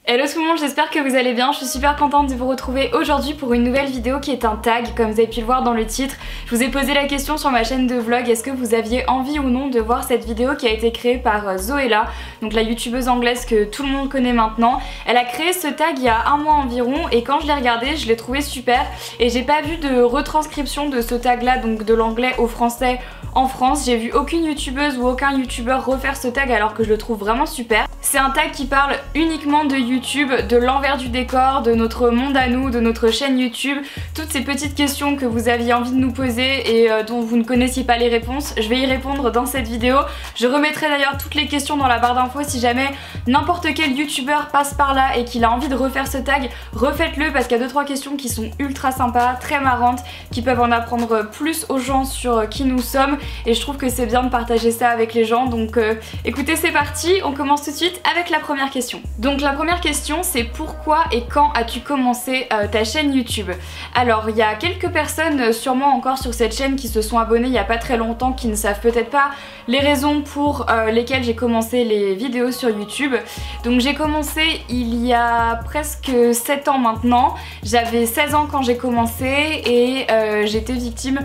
Hello tout le monde, j'espère que vous allez bien. Je suis super contente de vous retrouver aujourd'hui pour une nouvelle vidéo qui est un tag, comme vous avez pu le voir dans le titre. Je vous ai posé la question sur ma chaîne de vlog, est-ce que vous aviez envie ou non de voir cette vidéo qui a été créée par Zoella, donc la youtubeuse anglaise que tout le monde connaît maintenant. Elle a créé ce tag il y a un mois environ et quand je l'ai regardé, je l'ai trouvé super et j'ai pas vu de retranscription de ce tag là, donc de l'anglais au français en France. J'ai vu aucune youtubeuse ou aucun youtubeur refaire ce tag alors que je le trouve vraiment super. C'est un tag qui parle uniquement de YouTube, de l'envers du décor, de notre monde à nous, de notre chaîne YouTube, toutes ces petites questions que vous aviez envie de nous poser et dont vous ne connaissiez pas les réponses. Je vais y répondre dans cette vidéo. Je remettrai d'ailleurs toutes les questions dans la barre d'infos si jamais n'importe quel youtubeur passe par là et qu'il a envie de refaire ce tag, refaites-le parce qu'il y a 2-3 questions qui sont ultra sympas, très marrantes, qui peuvent en apprendre plus aux gens sur qui nous sommes et je trouve que c'est bien de partager ça avec les gens. Donc écoutez, c'est parti, on commence tout de suite avec la première question. Donc la première question, c'est pourquoi et quand as-tu commencé ta chaîne YouTube? Alors il y a quelques personnes sûrement encore sur cette chaîne qui se sont abonnées il n'y a pas très longtemps, qui ne savent peut-être pas les raisons pour lesquelles j'ai commencé les vidéos sur YouTube. Donc j'ai commencé il y a presque 7 ans maintenant, j'avais 16 ans quand j'ai commencé et j'étais victime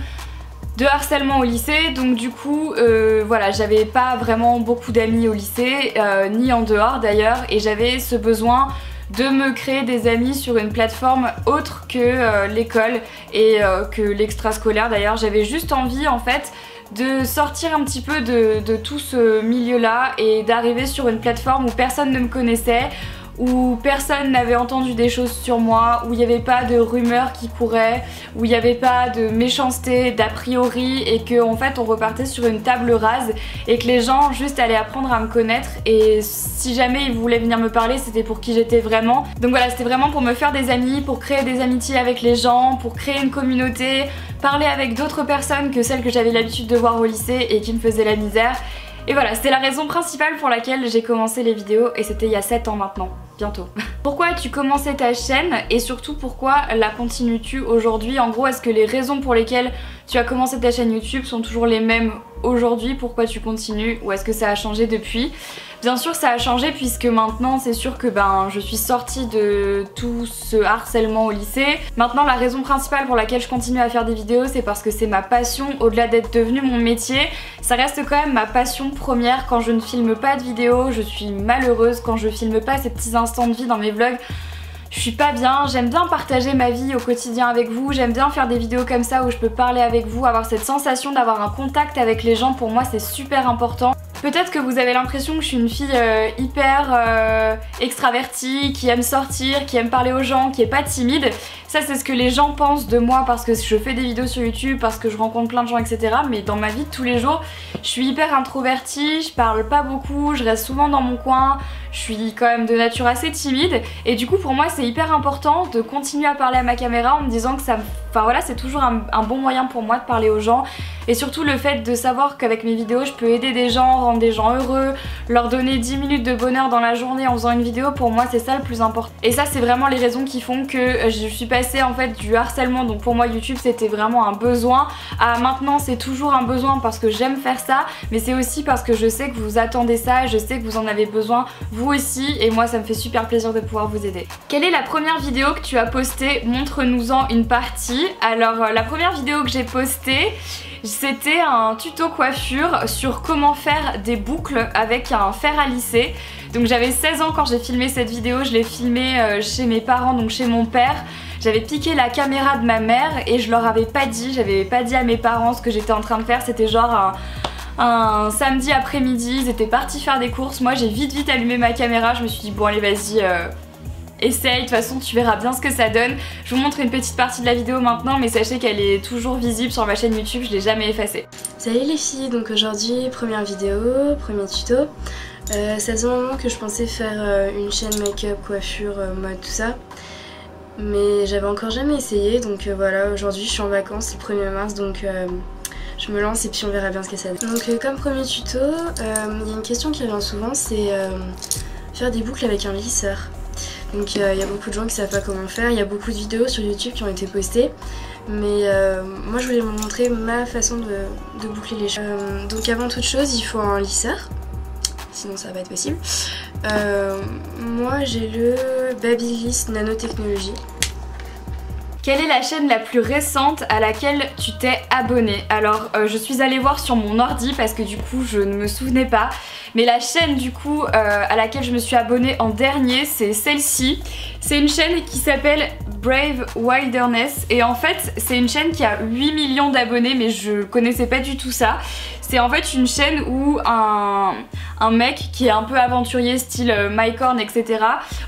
de harcèlement au lycée, donc du coup voilà, j'avais pas vraiment beaucoup d'amis au lycée, ni en dehors d'ailleurs, et j'avais ce besoin de me créer des amis sur une plateforme autre que l'école et que l'extrascolaire d'ailleurs. J'avais juste envie en fait de sortir un petit peu de tout ce milieu là et d'arriver sur une plateforme où personne ne me connaissait, où personne n'avait entendu des choses sur moi, où il n'y avait pas de rumeurs qui couraient, où il n'y avait pas de méchanceté, d'a priori, et que en fait on repartait sur une table rase et que les gens juste allaient apprendre à me connaître, et si jamais ils voulaient venir me parler, c'était pour qui j'étais vraiment. Donc voilà, c'était vraiment pour me faire des amis, pour créer des amitiés avec les gens, pour créer une communauté, parler avec d'autres personnes que celles que j'avais l'habitude de voir au lycée et qui me faisaient la misère. Et voilà, c'était la raison principale pour laquelle j'ai commencé les vidéos et c'était il y a 7 ans maintenant, bientôt. Pourquoi as-tu commencé ta chaîne et surtout pourquoi la continues-tu aujourd'hui? En gros, est-ce que les raisons pour lesquelles tu as commencé ta chaîne YouTube sont toujours les mêmes aujourd'hui? Pourquoi tu continues ou est-ce que ça a changé depuis? Bien sûr ça a changé puisque maintenant c'est sûr que je suis sortie de tout ce harcèlement au lycée. Maintenant la raison principale pour laquelle je continue à faire des vidéos, c'est parce que c'est ma passion, au-delà d'être devenu mon métier. Ça reste quand même ma passion première. Quand je ne filme pas de vidéos, je suis malheureuse. Quand je filme pas ces petits instants de vie dans mes vlogs, je suis pas bien. J'aime bien partager ma vie au quotidien avec vous, j'aime bien faire des vidéos comme ça où je peux parler avec vous, avoir cette sensation d'avoir un contact avec les gens. Pour moi c'est super important. Peut-être que vous avez l'impression que je suis une fille hyper extravertie, qui aime sortir, qui aime parler aux gens, qui est pas timide. Ça c'est ce que les gens pensent de moi parce que je fais des vidéos sur YouTube, parce que je rencontre plein de gens, etc. Mais dans ma vie de tous les jours, je suis hyper introvertie, je parle pas beaucoup, je reste souvent dans mon coin, je suis quand même de nature assez timide. Et du coup pour moi c'est hyper important de continuer à parler à ma caméra en me disant que ça me... Enfin voilà, c'est toujours un bon moyen pour moi de parler aux gens. Et surtout le fait de savoir qu'avec mes vidéos je peux aider des gens, rendre des gens heureux, leur donner 10 minutes de bonheur dans la journée en faisant une vidéo, pour moi c'est ça le plus important. Et ça c'est vraiment les raisons qui font que je suis passée en fait du harcèlement, donc pour moi YouTube c'était vraiment un besoin, à maintenant c'est toujours un besoin parce que j'aime faire ça, mais c'est aussi parce que je sais que vous attendez ça, je sais que vous en avez besoin vous aussi, et moi ça me fait super plaisir de pouvoir vous aider. Quelle est la première vidéo que tu as postée? Montre-nous-en une partie. Alors la première vidéo que j'ai postée, c'était un tuto coiffure sur comment faire des boucles avec un fer à lisser. Donc j'avais 16 ans quand j'ai filmé cette vidéo, je l'ai filmée chez mes parents, donc chez mon père. J'avais piqué la caméra de ma mère et je leur avais pas dit, j'avais pas dit à mes parents ce que j'étais en train de faire. C'était genre un samedi après-midi, ils étaient partis faire des courses. Moi j'ai vite allumé ma caméra, je me suis dit bon allez vas-y, essaye, de toute façon tu verras bien ce que ça donne. Je vous montre une petite partie de la vidéo maintenant, mais sachez qu'elle est toujours visible sur ma chaîne YouTube, je l'ai jamais effacée. Salut les filles, donc aujourd'hui première vidéo, premier tuto. Ça faisait un moment que je pensais faire une chaîne make-up, coiffure, mode, tout ça. Mais j'avais encore jamais essayé, donc voilà, aujourd'hui je suis en vacances le 1er mars, donc je me lance et puis on verra bien ce que ça donne. Donc comme premier tuto, il y a une question qui revient souvent, c'est faire des boucles avec un lisseur. Donc il y a beaucoup de gens qui savent pas comment faire, il y a beaucoup de vidéos sur YouTube qui ont été postées, mais moi je voulais vous montrer ma façon de boucler les cheveux. Donc avant toute chose il faut un lisseur, sinon ça va pas être possible. Moi j'ai le Babyliss Nanotechnologie. Quelle est la chaîne la plus récente à laquelle tu t'es abonnée? Alors je suis allée voir sur mon ordi parce que du coup je ne me souvenais pas. Mais la chaîne du coup à laquelle je me suis abonnée en dernier, c'est celle-ci. C'est une chaîne qui s'appelle Brave Wilderness et en fait c'est une chaîne qui a 8 millions d'abonnés, mais je connaissais pas du tout ça. C'est en fait une chaîne où un mec qui est un peu aventurier style mycorn etc.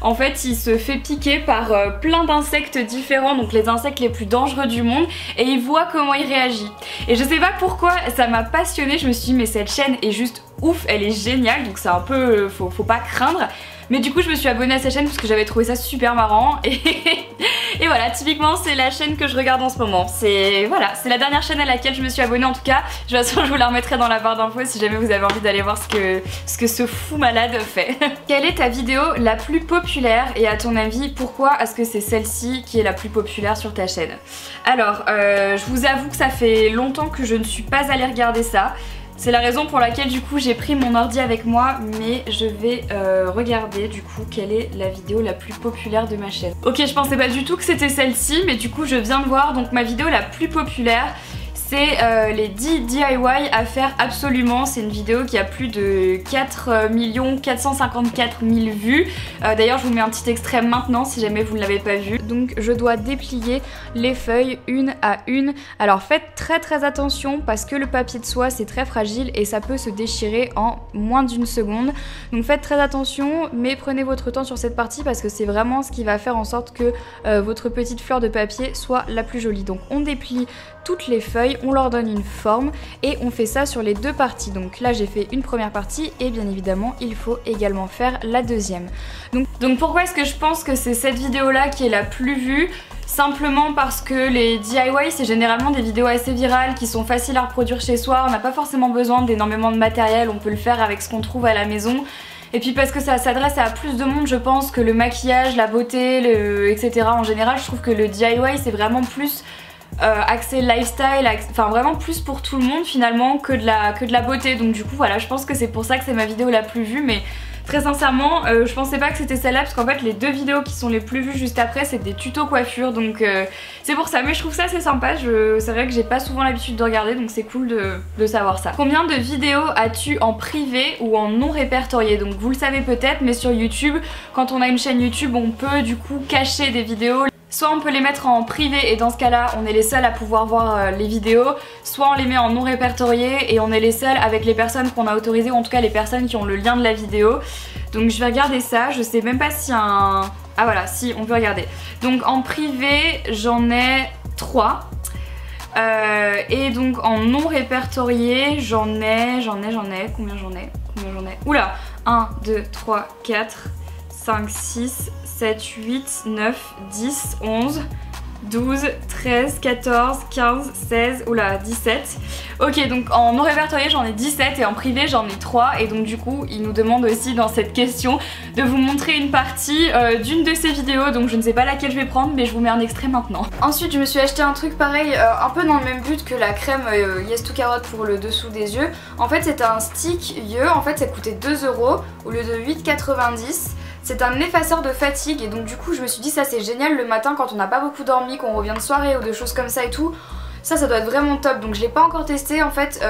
En fait il se fait piquer par plein d'insectes différents, donc les insectes les plus dangereux du monde, et il voit comment il réagit. Et je sais pas pourquoi ça m'a passionnée, je me suis dit mais cette chaîne est juste ouf, elle est géniale, donc c'est un peu faut pas craindre. Mais du coup je me suis abonnée à sa chaîne parce que j'avais trouvé ça super marrant et voilà, typiquement c'est la chaîne que je regarde en ce moment. C'est la dernière chaîne à laquelle je me suis abonnée en tout cas. De toute façon je vous la remettrai dans la barre d'infos si jamais vous avez envie d'aller voir ce que ce fou malade fait. Quelle est ta vidéo la plus populaire et à ton avis pourquoi est-ce que c'est celle-ci qui est la plus populaire sur ta chaîne? Alors je vous avoue que ça fait longtemps que je ne suis pas allée regarder ça. C'est la raison pour laquelle du coup j'ai pris mon ordi avec moi, mais je vais regarder du coup quelle est la vidéo la plus populaire de ma chaîne. Ok, je pensais pas du tout que c'était celle-ci, mais du coup je viens de voir, donc ma vidéo la plus populaire c'est les 10 DIY à faire absolument. C'est une vidéo qui a plus de 4 454 000 vues. D'ailleurs je vous mets un petit extrait maintenant si jamais vous ne l'avez pas vu. Donc je dois déplier les feuilles une à une. Alors faites très attention parce que le papier de soie c'est très fragile et ça peut se déchirer en moins d'une seconde. Donc faites très attention, mais prenez votre temps sur cette partie parce que c'est vraiment ce qui va faire en sorte que votre petite fleur de papier soit la plus jolie. Donc on déplie toutes les feuilles, on leur donne une forme et on fait ça sur les deux parties. Donc là j'ai fait une première partie et bien évidemment il faut également faire la deuxième. Donc pourquoi est-ce que je pense que c'est cette vidéo là qui est la plus vue? Simplement parce que les DIY c'est généralement des vidéos assez virales qui sont faciles à reproduire chez soi. On n'a pas forcément besoin d'énormément de matériel, on peut le faire avec ce qu'on trouve à la maison. Et puis parce que ça s'adresse à plus de monde je pense que le maquillage, la beauté, etc. En général je trouve que le DIY c'est vraiment plus axé lifestyle, enfin vraiment plus pour tout le monde finalement que de la beauté. Donc du coup voilà, je pense que c'est pour ça que c'est ma vidéo la plus vue, mais très sincèrement je pensais pas que c'était celle-là parce qu'en fait les deux vidéos qui sont les plus vues juste après c'est des tutos coiffure, donc c'est pour ça. Mais je trouve ça assez sympa, c'est vrai que j'ai pas souvent l'habitude de regarder, donc c'est cool de savoir ça. Combien de vidéos as-tu en privé ou en non répertorié? Donc vous le savez peut-être, mais sur YouTube, quand on a une chaîne YouTube on peut du coup cacher des vidéos. Soit on peut les mettre en privé et dans ce cas là on est les seuls à pouvoir voir les vidéos, soit on les met en non répertorié et on est les seuls avec les personnes qu'on a autorisées, ou en tout cas les personnes qui ont le lien de la vidéo. Donc je vais regarder ça, je sais même pas si Ah voilà, si on peut regarder. Donc en privé j'en ai 3. Et donc en non répertorié j'en ai... Combien j'en ai? Oula, 1, 2, 3, 4, 5, 6, 7, 8, 9, 10, 11, 12, 13, 14, 15, 16, oula, 17. Ok, donc en non répertorié j'en ai 17 et en privé j'en ai 3. Et donc du coup il nous demande aussi dans cette question de vous montrer une partie d'une de ces vidéos. Donc je ne sais pas laquelle je vais prendre, mais je vous mets un extrait maintenant. Ensuite je me suis acheté un truc pareil, un peu dans le même but que la crème Yes to Carotte pour le dessous des yeux. En fait c'était un stick yeux, en fait ça coûtait 2 € au lieu de 8,90 €. C'est un effaceur de fatigue et donc du coup je me suis dit ça c'est génial le matin quand on n'a pas beaucoup dormi, qu'on revient de soirée ou de choses comme ça et tout. Ça doit être vraiment top, donc je l'ai pas encore testé en fait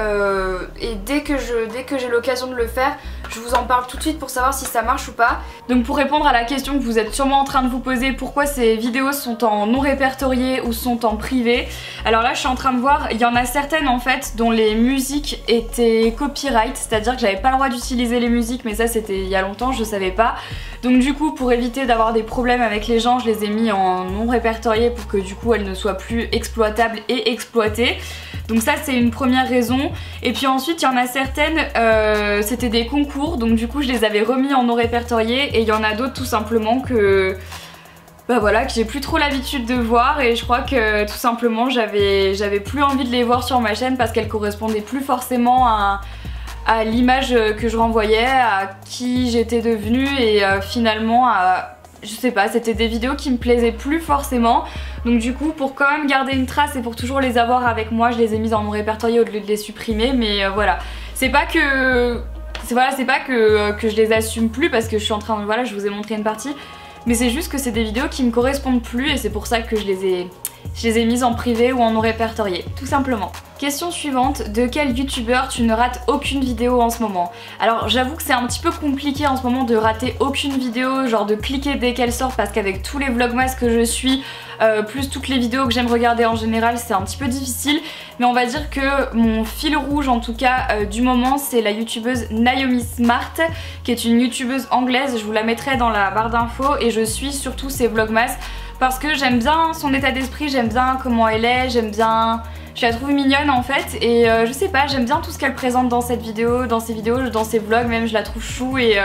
et dès que j'ai l'occasion de le faire je vous en parle tout de suite pour savoir si ça marche ou pas. Donc pour répondre à la question que vous êtes sûrement en train de vous poser, pourquoi ces vidéos sont en non répertorié ou sont en privé, alors là je suis en train de voir, il y en a certaines en fait dont les musiques étaient copyright, c'est à dire que j'avais pas le droit d'utiliser les musiques, mais ça c'était il y a longtemps, je savais pas. Donc du coup pour éviter d'avoir des problèmes avec les gens je les ai mis en non répertorié pour que du coup elles ne soient plus exploitables et exploitées. Donc ça c'est une première raison. Et puis ensuite il y en a certaines c'était des concours, donc du coup je les avais remis en non répertorié, et il y en a d'autres tout simplement que bah voilà, que j'ai plus trop l'habitude de voir, et je crois que tout simplement j'avais plus envie de les voir sur ma chaîne parce qu'elles correspondaient plus forcément à l'image que je renvoyais, à qui j'étais devenue, et finalement à... Je sais pas, c'était des vidéos qui me plaisaient plus forcément. Donc du coup pour quand même garder une trace et pour toujours les avoir avec moi, je les ai mises en non répertorié au lieu de les supprimer. Mais voilà, c'est pas que voilà, c'est pas que je les assume plus parce que je suis en train de... Voilà, je vous ai montré une partie. Mais c'est juste que c'est des vidéos qui me correspondent plus et c'est pour ça que je les ai mises en privé ou en répertorié, tout simplement. Question suivante, de quel youtubeur tu ne rates aucune vidéo en ce moment? Alors j'avoue que c'est un petit peu compliqué en ce moment de rater aucune vidéo, genre de cliquer dès qu'elle sort parce qu'avec tous les vlogmas que je suis, plus toutes les vidéos que j'aime regarder en général, c'est un petit peu difficile. Mais on va dire que mon fil rouge en tout cas du moment, c'est la youtubeuse Naomi Smart, qui est une youtubeuse anglaise, je vous la mettrai dans la barre d'infos, et je suis surtout ses vlogmas parce que j'aime bien son état d'esprit, j'aime bien comment elle est, j'aime bien... Je la trouve mignonne en fait et je sais pas, j'aime bien tout ce qu'elle présente dans cette vidéo, dans ses vidéos, dans ses vlogs même, je la trouve chou et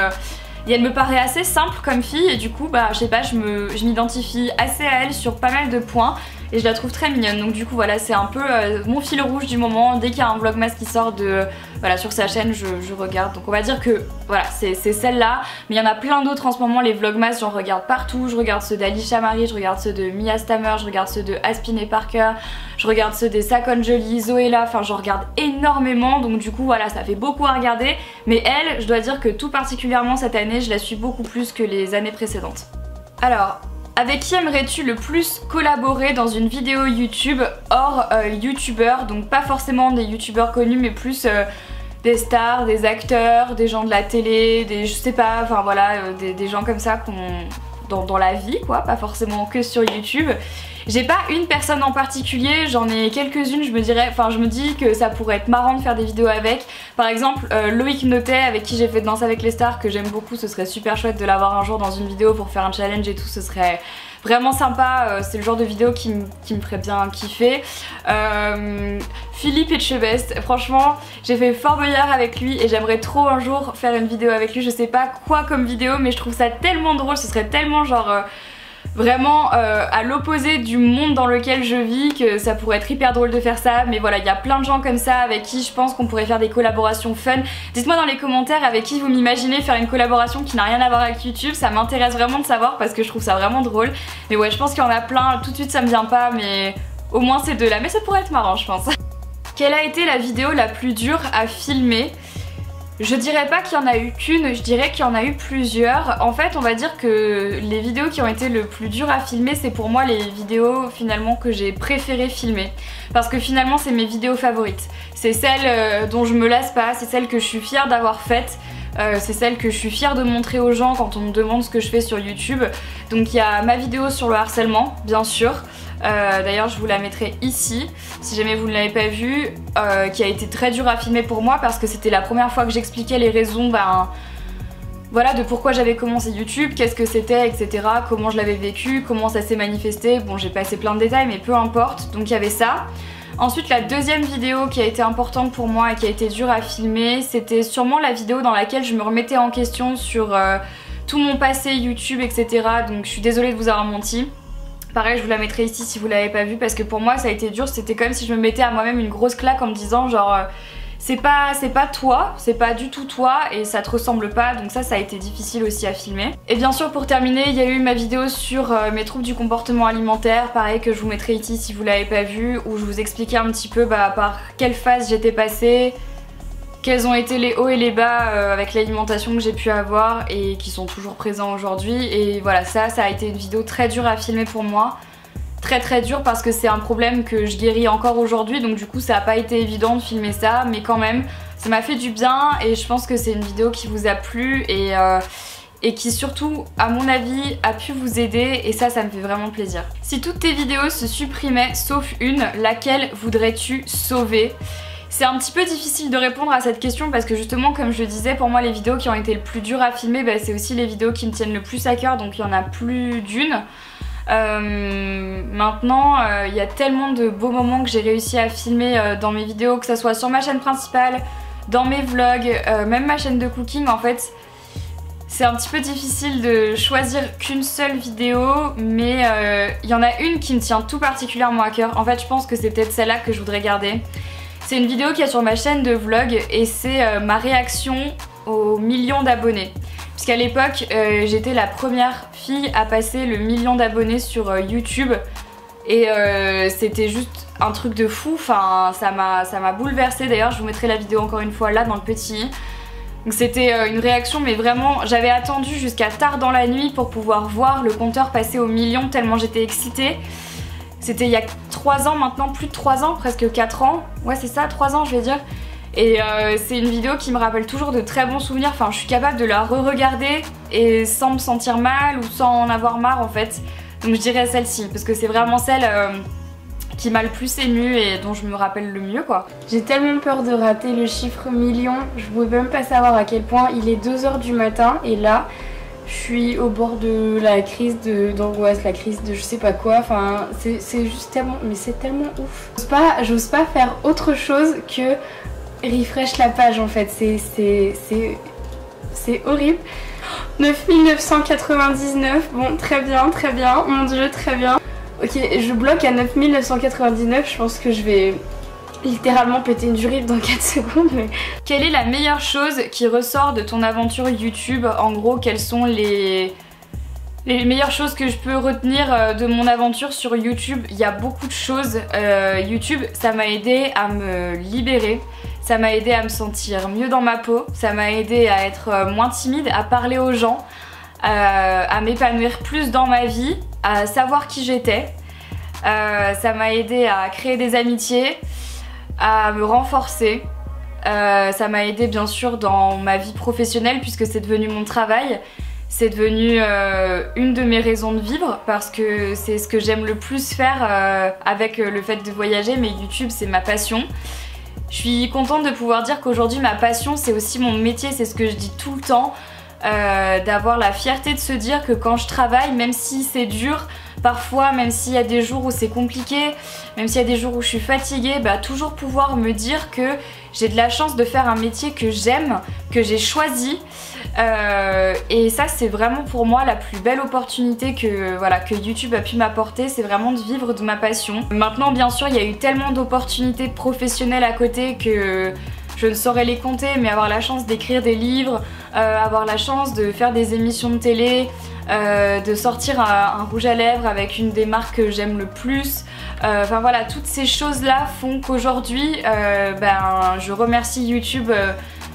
elle me paraît assez simple comme fille et du coup bah je sais pas, je m'identifie assez à elle sur pas mal de points et je la trouve très mignonne. Donc du coup voilà, c'est un peu mon fil rouge du moment. Dès qu'il y a un vlogmas qui sort voilà, sur sa chaîne, je regarde. Donc on va dire que voilà, c'est celle-là. Mais il y en a plein d'autres en ce moment, les vlogmas, j'en regarde partout. Je regarde ceux d'Alicia Marie, je regarde ceux de Mia Stammer, je regarde ceux de Aspin et Parker, je regarde ceux des Sakon Jolie, Zoéla, enfin j'en regarde énormément. Donc du coup voilà, ça fait beaucoup à regarder. Mais elle, je dois dire que tout particulièrement cette année, je la suis beaucoup plus que les années précédentes. Alors... avec qui aimerais-tu le plus collaborer dans une vidéo YouTube hors youtubeurs, donc pas forcément des youtubeurs connus mais plus des stars, des acteurs, des gens de la télé, je sais pas, enfin voilà, des gens comme ça dans la vie quoi, pas forcément que sur YouTube. J'ai pas une personne en particulier, j'en ai quelques-unes, je me dis que ça pourrait être marrant de faire des vidéos avec. Par exemple Loïc Notet avec qui j'ai fait Danse avec les stars, que j'aime beaucoup, ce serait super chouette de l'avoir un jour dans une vidéo pour faire un challenge et tout, ce serait vraiment sympa, c'est le genre de vidéo qui me ferait bien kiffer. Philippe Etchebest, franchement j'ai fait Fort Boyard avec lui et j'aimerais trop un jour faire une vidéo avec lui, je sais pas quoi comme vidéo mais je trouve ça tellement drôle, ce serait tellement genre... vraiment à l'opposé du monde dans lequel je vis que ça pourrait être hyper drôle de faire ça. Mais voilà, il y a plein de gens comme ça avec qui je pense qu'on pourrait faire des collaborations fun. Dites-moi dans les commentaires avec qui vous m'imaginez faire une collaboration qui n'a rien à voir avec YouTube, ça m'intéresse vraiment de savoir parce que je trouve ça vraiment drôle. Mais ouais, je pense qu'il y en a plein, tout de suite ça me vient pas mais au moins ces deux là, mais ça pourrait être marrant je pense. Quelle a été la vidéo la plus dure à filmer? Je dirais pas qu'il y en a eu qu'une, je dirais qu'il y en a eu plusieurs. En fait, on va dire que les vidéos qui ont été le plus dur à filmer, c'est pour moi les vidéos finalement que j'ai préféré filmer. Parce que finalement, c'est mes vidéos favorites. C'est celles dont je me lasse pas, c'est celles que je suis fière d'avoir faites. C'est celle que je suis fière de montrer aux gens quand on me demande ce que je fais sur YouTube. Donc il y a ma vidéo sur le harcèlement, bien sûr. D'ailleurs je vous la mettrai ici si jamais vous ne l'avez pas vue, qui a été très dur à filmer pour moi parce que c'était la première fois que j'expliquais les raisons voilà, de pourquoi j'avais commencé YouTube, qu'est-ce que c'était, etc. Comment je l'avais vécu, comment ça s'est manifesté. Bon, j'ai passé plein de détails mais peu importe, donc il y avait ça. Ensuite la deuxième vidéo qui a été importante pour moi et qui a été dure à filmer, c'était sûrement la vidéo dans laquelle je me remettais en question sur tout mon passé YouTube, etc. Donc je suis désolée de vous avoir menti. Pareil, je vous la mettrai ici si vous l'avez pas vue parce que pour moi ça a été dur, c'était comme si je me mettais à moi-même une grosse claque en me disant genre c'est pas toi, c'est pas du tout toi et ça te ressemble pas, donc ça a été difficile aussi à filmer. Et bien sûr pour terminer, il y a eu ma vidéo sur mes troubles du comportement alimentaire, pareil que je vous mettrai ici si vous l'avez pas vue, où je vous expliquais un petit peu par quelle phase j'étais passée, quels ont été les hauts et les bas avec l'alimentation que j'ai pu avoir et qui sont toujours présents aujourd'hui. Et voilà, ça a été une vidéo très dure à filmer pour moi. Très dure parce que c'est un problème que je guéris encore aujourd'hui, donc du coup ça n'a pas été évident de filmer ça, mais quand même ça m'a fait du bien et je pense que c'est une vidéo qui vous a plu et qui surtout à mon avis a pu vous aider et ça me fait vraiment plaisir. Si toutes tes vidéos se supprimaient sauf une, laquelle voudrais-tu sauver? C'est un petit peu difficile de répondre à cette question parce que justement comme je le disais, pour moi les vidéos qui ont été le plus dures à filmer, c'est aussi les vidéos qui me tiennent le plus à cœur, donc il y en a plus d'une. Maintenant il y a tellement de beaux moments que j'ai réussi à filmer dans mes vidéos, que ça soit sur ma chaîne principale, dans mes vlogs, même ma chaîne de cooking. En fait c'est un petit peu difficile de choisir qu'une seule vidéo, mais il y en a une qui me tient tout particulièrement à cœur. En fait je pense que c'est peut-être celle-là que je voudrais garder. C'est une vidéo qui est sur ma chaîne de vlog et c'est ma réaction aux millions d'abonnés. Puisqu'à l'époque, j'étais la première fille à passer le million d'abonnés sur YouTube et c'était juste un truc de fou, enfin ça m'a bouleversée. D'ailleurs je vous mettrai la vidéo encore une fois là dans le petit. Donc c'était une réaction, mais vraiment j'avais attendu jusqu'à tard dans la nuit pour pouvoir voir le compteur passer au million tellement j'étais excitée. C'était il y a 3 ans maintenant, plus de 3 ans, presque 4 ans. Ouais c'est ça, 3 ans je vais dire. Et c'est une vidéo qui me rappelle toujours de très bons souvenirs. Enfin je suis capable de la re-regarder et sans me sentir mal ou sans en avoir marre en fait. Donc je dirais celle-ci parce que c'est vraiment celle qui m'a le plus émue et dont je me rappelle le mieux quoi. J'ai tellement peur de rater le chiffre million, je pouvais même pas savoir à quel point il est 2 h du matin et là je suis au bord de la crise d'angoisse, la crise de je sais pas quoi, enfin c'est juste tellement, mais c'est tellement ouf. J'ose pas faire autre chose que refresh la page en fait, c'est horrible. 9999, bon très bien, mon dieu très bien. Ok, je bloque à 9999, je pense que je vais littéralement péter une durite dans 4 secondes. Mais... Quelle est la meilleure chose qui ressort de ton aventure YouTube? En gros, quelles sont les meilleures choses que je peux retenir de mon aventure sur YouTube? Il y a beaucoup de choses. YouTube, ça m'a aidé à me libérer. Ça m'a aidé à me sentir mieux dans ma peau. Ça m'a aidé à être moins timide, à parler aux gens, à m'épanouir plus dans ma vie, à savoir qui j'étais. Ça m'a aidé à créer des amitiés, à me renforcer. Ça m'a aidé bien sûr dans ma vie professionnelle puisque c'est devenu mon travail. C'est devenu une de mes raisons de vivre parce que c'est ce que j'aime le plus faire avec le fait de voyager, mais YouTube c'est ma passion. Je suis contente de pouvoir dire qu'aujourd'hui ma passion c'est aussi mon métier, c'est ce que je dis tout le temps. D'avoir la fierté de se dire que quand je travaille, même si c'est dur, parfois même s'il y a des jours où c'est compliqué, même s'il y a des jours où je suis fatiguée, bah toujours pouvoir me dire que j'ai de la chance de faire un métier que j'aime, que j'ai choisi. Et ça c'est vraiment pour moi la plus belle opportunité que YouTube a pu m'apporter, c'est vraiment de vivre de ma passion. Maintenant bien sûr il y a eu tellement d'opportunités professionnelles à côté que je ne saurais les compter, mais avoir la chance d'écrire des livres, avoir la chance de faire des émissions de télé, de sortir un rouge à lèvres avec une des marques que j'aime le plus. Enfin voilà, toutes ces choses-là font qu'aujourd'hui, je remercie YouTube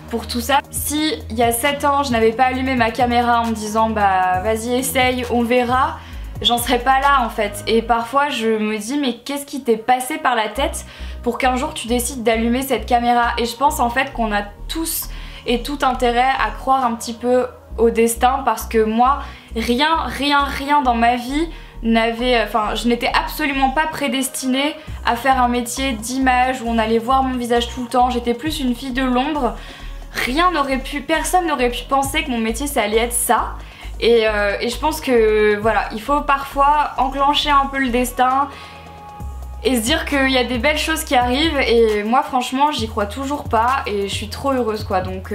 pour tout ça. Si il y a 7 ans, je n'avais pas allumé ma caméra en me disant bah vas-y essaye, on verra, j'en serais pas là en fait. Et parfois je me dis mais qu'est-ce qui t'est passé par la tête pour qu'un jour tu décides d'allumer cette caméra? Et je pense en fait qu'on a tous et tout intérêt à croire un petit peu au destin parce que moi, rien dans ma vie je n'étais absolument pas prédestinée à faire un métier d'image où on allait voir mon visage tout le temps. J'étais plus une fille de l'ombre. Personne n'aurait pu penser que mon métier ça allait être ça. Et je pense que voilà, il faut parfois enclencher un peu le destin et se dire qu'il y a des belles choses qui arrivent, et moi franchement j'y crois toujours pas et je suis trop heureuse quoi. Donc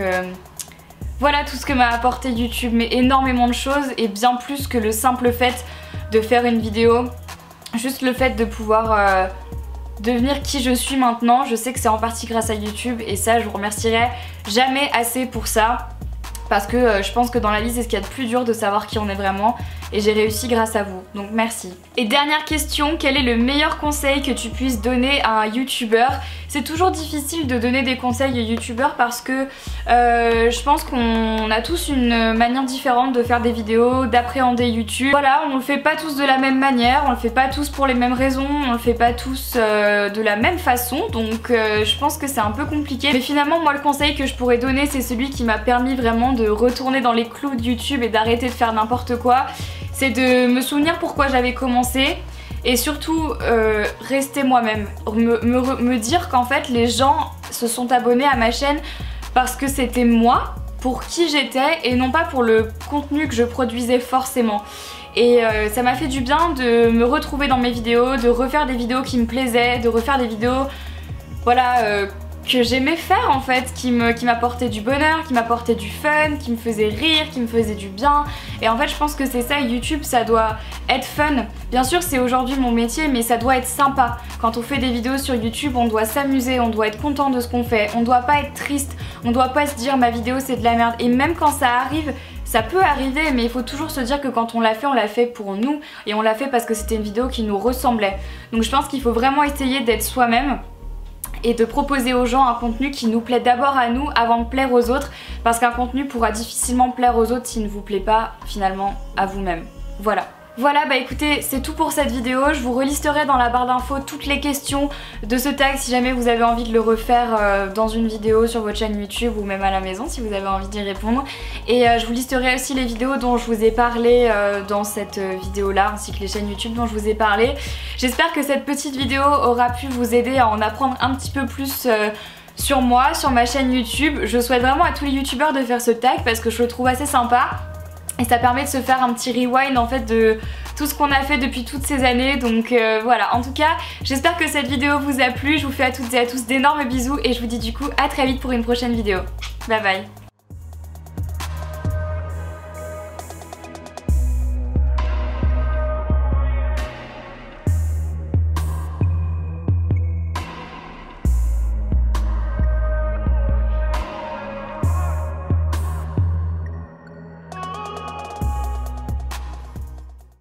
voilà tout ce que m'a apporté YouTube, mais énormément de choses et bien plus que le simple fait de faire une vidéo. Juste le fait de pouvoir devenir qui je suis maintenant, je sais que c'est en partie grâce à YouTube et ça je vous remercierai jamais assez pour ça. Parce que je pense que dans la vie c'est ce qu'il y a de plus dur de savoir qui on est vraiment, et j'ai réussi grâce à vous, donc merci. Et dernière question, quel est le meilleur conseil que tu puisses donner à un youtubeur? C'est toujours difficile de donner des conseils aux youtubeurs parce que je pense qu'on a tous une manière différente de faire des vidéos, d'appréhender YouTube. Voilà, on le fait pas tous de la même manière, on le fait pas tous pour les mêmes raisons, on le fait pas tous de la même façon, donc je pense que c'est un peu compliqué. Mais finalement moi le conseil que je pourrais donner c'est celui qui m'a permis vraiment de retourner dans les clous de YouTube et d'arrêter de faire n'importe quoi. C'est de me souvenir pourquoi j'avais commencé et surtout rester moi-même. Me dire qu'en fait les gens se sont abonnés à ma chaîne parce que c'était moi, pour qui j'étais et non pas pour le contenu que je produisais forcément. Et ça m'a fait du bien de me retrouver dans mes vidéos, de refaire des vidéos qui me plaisaient, de refaire des vidéos voilà, que j'aimais faire en fait, qui m'apportaient du bonheur, qui m'apportaient du fun, qui me faisaient rire, qui me faisaient du bien. Et en fait je pense que c'est ça, YouTube ça doit être fun. Bien sûr c'est aujourd'hui mon métier, mais ça doit être sympa. Quand on fait des vidéos sur YouTube on doit s'amuser, on doit être content de ce qu'on fait, on doit pas être triste, on doit pas se dire ma vidéo c'est de la merde. Et même quand ça arrive, ça peut arriver, mais il faut toujours se dire que quand on l'a fait pour nous, et on l'a fait parce que c'était une vidéo qui nous ressemblait. Donc je pense qu'il faut vraiment essayer d'être soi-même. et de proposer aux gens un contenu qui nous plaît d'abord à nous avant de plaire aux autres, parce qu'un contenu pourra difficilement plaire aux autres s'il ne vous plaît pas finalement à vous-même. Voilà. Voilà, bah écoutez, c'est tout pour cette vidéo. Je vous relisterai dans la barre d'infos toutes les questions de ce tag si jamais vous avez envie de le refaire dans une vidéo sur votre chaîne YouTube ou même à la maison si vous avez envie d'y répondre. Et je vous listerai aussi les vidéos dont je vous ai parlé dans cette vidéo là, ainsi que les chaînes YouTube dont je vous ai parlé. J'espère que cette petite vidéo aura pu vous aider à en apprendre un petit peu plus sur moi, sur ma chaîne YouTube. Je souhaite vraiment à tous les youtubeurs de faire ce tag parce que je le trouve assez sympa. Et ça permet de se faire un petit rewind en fait de tout ce qu'on a fait depuis toutes ces années. Donc voilà, en tout cas j'espère que cette vidéo vous a plu. Je vous fais à toutes et à tous d'énormes bisous et je vous dis du coup à très vite pour une prochaine vidéo. Bye bye.